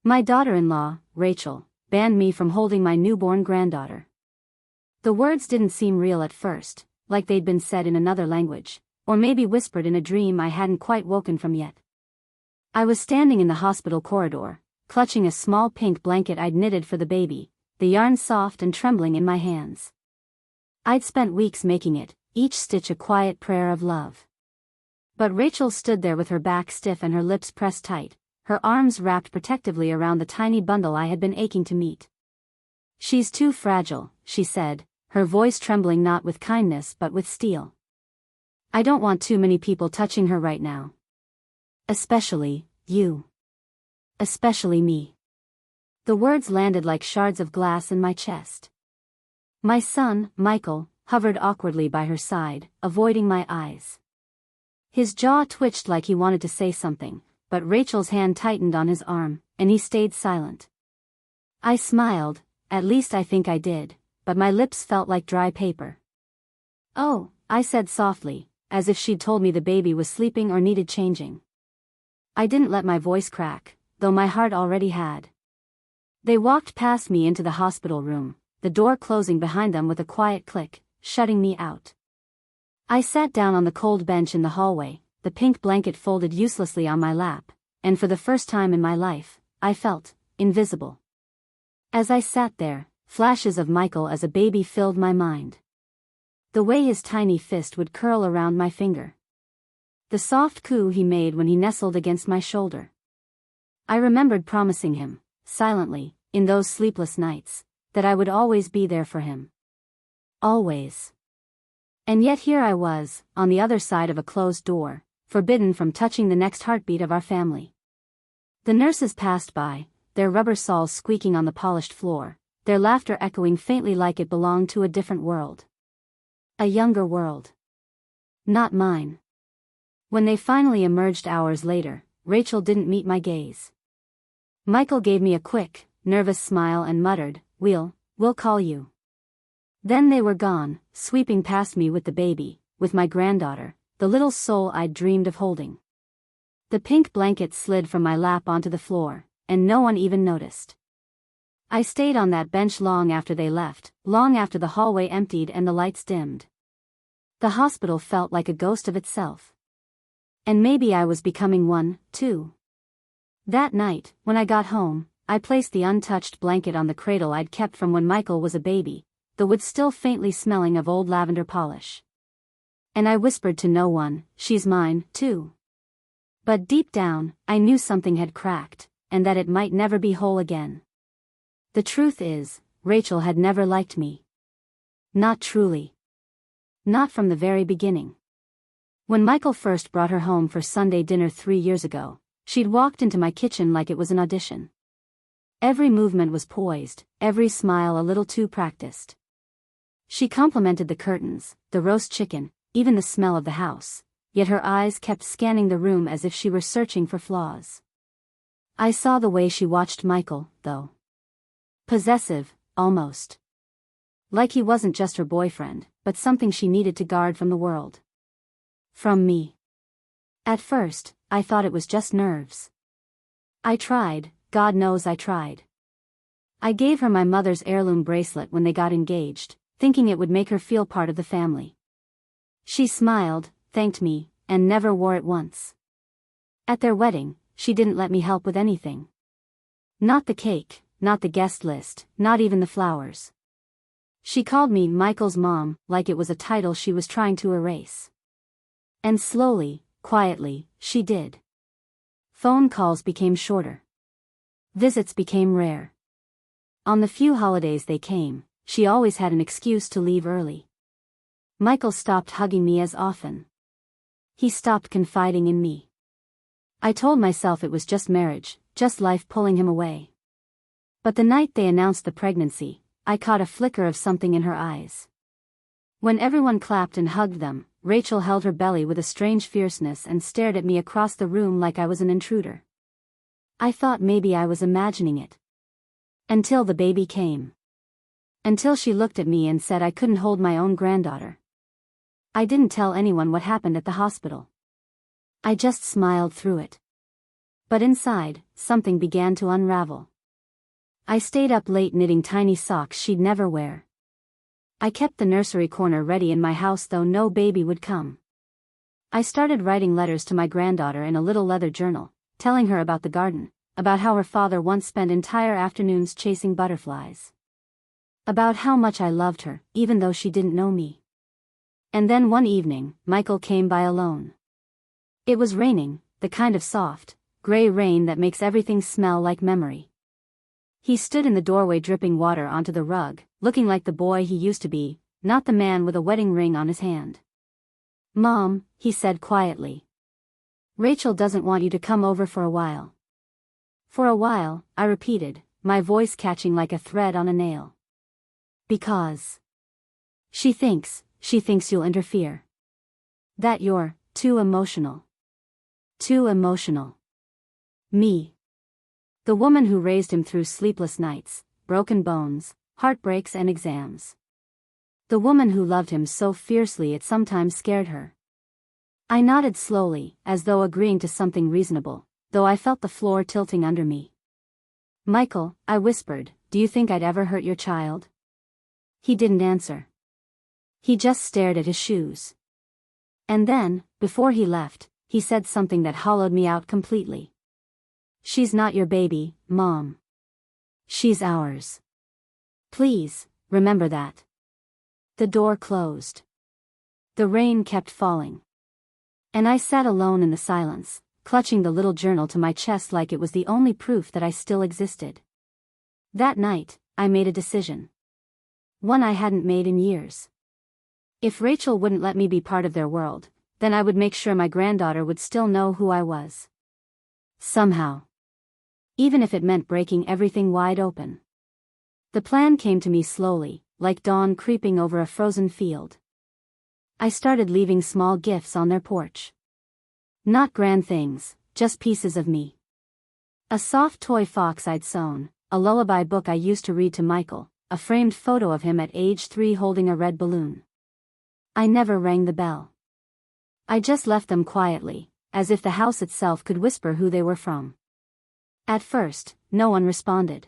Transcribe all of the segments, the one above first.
My daughter-in-law, Rachel, banned me from holding my newborn granddaughter. The words didn't seem real at first, like they'd been said in another language, or maybe whispered in a dream I hadn't quite woken from yet. I was standing in the hospital corridor, clutching a small pink blanket I'd knitted for the baby, the yarn soft and trembling in my hands. I'd spent weeks making it, each stitch a quiet prayer of love. But Rachel stood there with her back stiff and her lips pressed tight, her arms wrapped protectively around the tiny bundle I had been aching to meet. "She's too fragile," she said, her voice trembling not with kindness but with steel. "I don't want too many people touching her right now. Especially, you. Especially me." The words landed like shards of glass in my chest. My son, Michael, hovered awkwardly by her side, avoiding my eyes. His jaw twitched like he wanted to say something, but Rachel's hand tightened on his arm, and he stayed silent. I smiled, at least I think I did, but my lips felt like dry paper. "Oh," I said softly, as if she'd told me the baby was sleeping or needed changing. I didn't let my voice crack, though my heart already had. They walked past me into the hospital room, the door closing behind them with a quiet click, shutting me out. I sat down on the cold bench in the hallway, the pink blanket folded uselessly on my lap, and for the first time in my life, I felt invisible. As I sat there, flashes of Michael as a baby filled my mind. The way his tiny fist would curl around my finger. The soft coo he made when he nestled against my shoulder. I remembered promising him, silently, in those sleepless nights, that I would always be there for him. Always. And yet here I was, on the other side of a closed door, forbidden from touching the next heartbeat of our family. The nurses passed by, their rubber soles squeaking on the polished floor, their laughter echoing faintly like it belonged to a different world. A younger world. Not mine. When they finally emerged hours later, Rachel didn't meet my gaze. Michael gave me a quick, nervous smile and muttered, We'll call you." Then they were gone, sweeping past me with the baby, with my granddaughter, the little soul I'd dreamed of holding. The pink blanket slid from my lap onto the floor, and no one even noticed. I stayed on that bench long after they left, long after the hallway emptied and the lights dimmed. The hospital felt like a ghost of itself. And maybe I was becoming one, too. That night, when I got home, I placed the untouched blanket on the cradle I'd kept from when Michael was a baby, the wood still faintly smelling of old lavender polish. And I whispered to no one, "She's mine, too." But deep down, I knew something had cracked, and that it might never be whole again. The truth is, Rachel had never liked me. Not truly. Not from the very beginning. When Michael first brought her home for Sunday dinner 3 years ago, she'd walked into my kitchen like it was an audition. Every movement was poised, every smile a little too practiced. She complimented the curtains, the roast chicken, even the smell of the house, yet her eyes kept scanning the room as if she were searching for flaws. I saw the way she watched Michael, though. Possessive, almost. Like he wasn't just her boyfriend, but something she needed to guard from the world. From me. At first, I thought it was just nerves. I tried, God knows I tried. I gave her my mother's heirloom bracelet when they got engaged, thinking it would make her feel part of the family. She smiled, thanked me, and never wore it once. At their wedding, she didn't let me help with anything. Not the cake, not the guest list, not even the flowers. She called me Michael's mom, like it was a title she was trying to erase. And slowly, quietly, she did. Phone calls became shorter. Visits became rare. On the few holidays they came, she always had an excuse to leave early. Michael stopped hugging me as often. He stopped confiding in me. I told myself it was just marriage, just life pulling him away. But the night they announced the pregnancy, I caught a flicker of something in her eyes. When everyone clapped and hugged them, Rachel held her belly with a strange fierceness and stared at me across the room like I was an intruder. I thought maybe I was imagining it. Until the baby came. Until she looked at me and said I couldn't hold my own granddaughter. I didn't tell anyone what happened at the hospital. I just smiled through it. But inside, something began to unravel. I stayed up late knitting tiny socks she'd never wear. I kept the nursery corner ready in my house though no baby would come. I started writing letters to my granddaughter in a little leather journal, telling her about the garden, about how her father once spent entire afternoons chasing butterflies. About how much I loved her, even though she didn't know me. And then one evening, Michael came by alone. It was raining, the kind of soft, gray rain that makes everything smell like memory. He stood in the doorway dripping water onto the rug, looking like the boy he used to be, not the man with a wedding ring on his hand. "Mom," he said quietly. "Rachel doesn't want you to come over for a while." "For a while," I repeated, my voice catching like a thread on a nail. "Because she thinks you'll interfere. That you're too emotional." Too emotional. Me. The woman who raised him through sleepless nights, broken bones, heartbreaks and exams. The woman who loved him so fiercely it sometimes scared her. I nodded slowly, as though agreeing to something reasonable, though I felt the floor tilting under me. "Michael," I whispered, "do you think I'd ever hurt your child?" He didn't answer. He just stared at his shoes. And then, before he left, he said something that hollowed me out completely. "She's not your baby, Mom. She's ours. Please, remember that." The door closed. The rain kept falling. And I sat alone in the silence, clutching the little journal to my chest like it was the only proof that I still existed. That night, I made a decision. One I hadn't made in years. If Rachel wouldn't let me be part of their world, then I would make sure my granddaughter would still know who I was. Somehow. Even if it meant breaking everything wide open. The plan came to me slowly, like dawn creeping over a frozen field. I started leaving small gifts on their porch. Not grand things, just pieces of me. A soft toy fox I'd sewn, a lullaby book I used to read to Michael, a framed photo of him at age 3 holding a red balloon. I never rang the bell. I just left them quietly, as if the house itself could whisper who they were from. At first, no one responded.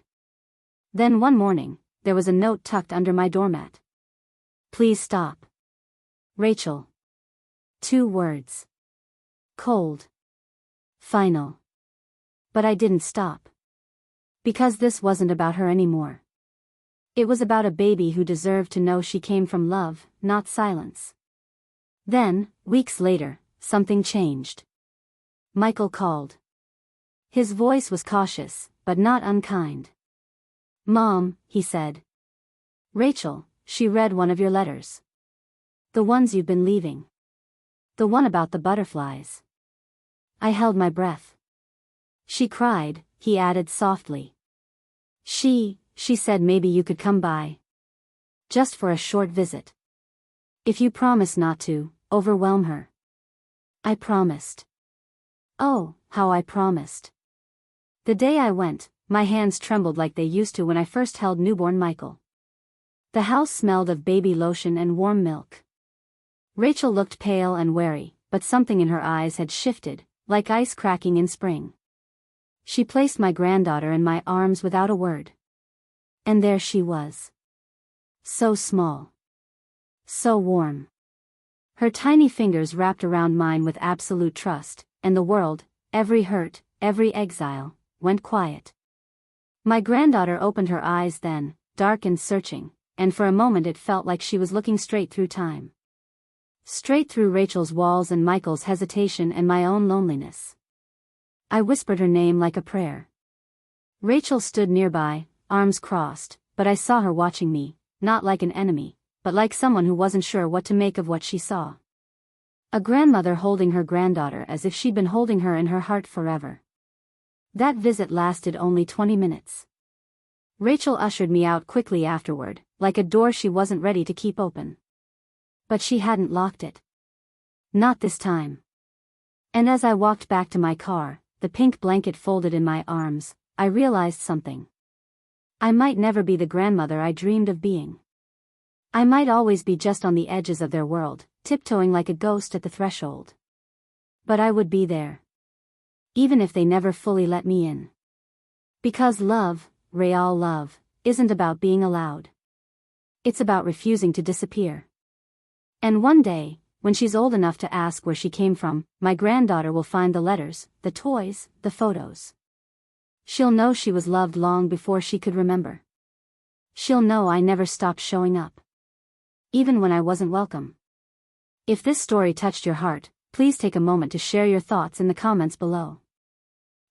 Then one morning, there was a note tucked under my doormat. "Please stop. Rachel." 2 words. Cold. Final. But I didn't stop. Because this wasn't about her anymore. It was about a baby who deserved to know she came from love, not silence. Then, weeks later, something changed. Michael called. His voice was cautious, but not unkind. "Mom," he said. "Rachel, she read one of your letters. The ones you've been leaving. The one about the butterflies." I held my breath. "She cried," he added softly. She said maybe you could come by. Just for a short visit. If you promise not to overwhelm her." I promised. Oh, how I promised. The day I went, my hands trembled like they used to when I first held newborn Michael. The house smelled of baby lotion and warm milk. Rachel looked pale and wary, but something in her eyes had shifted, like ice cracking in spring. She placed my granddaughter in my arms without a word. And there she was. So small. So warm. Her tiny fingers wrapped around mine with absolute trust, and the world, every hurt, every exile, went quiet. My granddaughter opened her eyes then, dark and searching, and for a moment it felt like she was looking straight through time. Straight through Rachel's walls and Michael's hesitation and my own loneliness. I whispered her name like a prayer. Rachel stood nearby, arms crossed, but I saw her watching me, not like an enemy, but like someone who wasn't sure what to make of what she saw. A grandmother holding her granddaughter as if she'd been holding her in her heart forever. That visit lasted only 20 minutes. Rachel ushered me out quickly afterward, like a door she wasn't ready to keep open. But she hadn't locked it. Not this time. And as I walked back to my car, the pink blanket folded in my arms, I realized something. I might never be the grandmother I dreamed of being. I might always be just on the edges of their world, tiptoeing like a ghost at the threshold. But I would be there. even if they never fully let me in. Because love, real love, isn't about being allowed. It's about refusing to disappear. And one day, when she's old enough to ask where she came from, my granddaughter will find the letters, the toys, the photos. She'll know she was loved long before she could remember. She'll know I never stopped showing up. Even when I wasn't welcome. If this story touched your heart, please take a moment to share your thoughts in the comments below.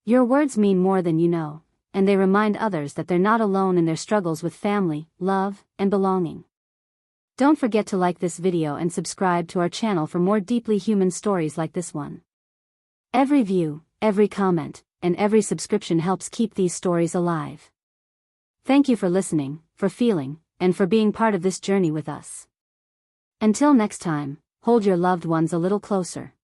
Your words mean more than you know, and they remind others that they're not alone in their struggles with family, love, and belonging. Don't forget to like this video and subscribe to our channel for more deeply human stories like this one. Every view, every comment, and every subscription helps keep these stories alive. Thank you for listening, for feeling, and for being part of this journey with us. Until next time, hold your loved ones a little closer.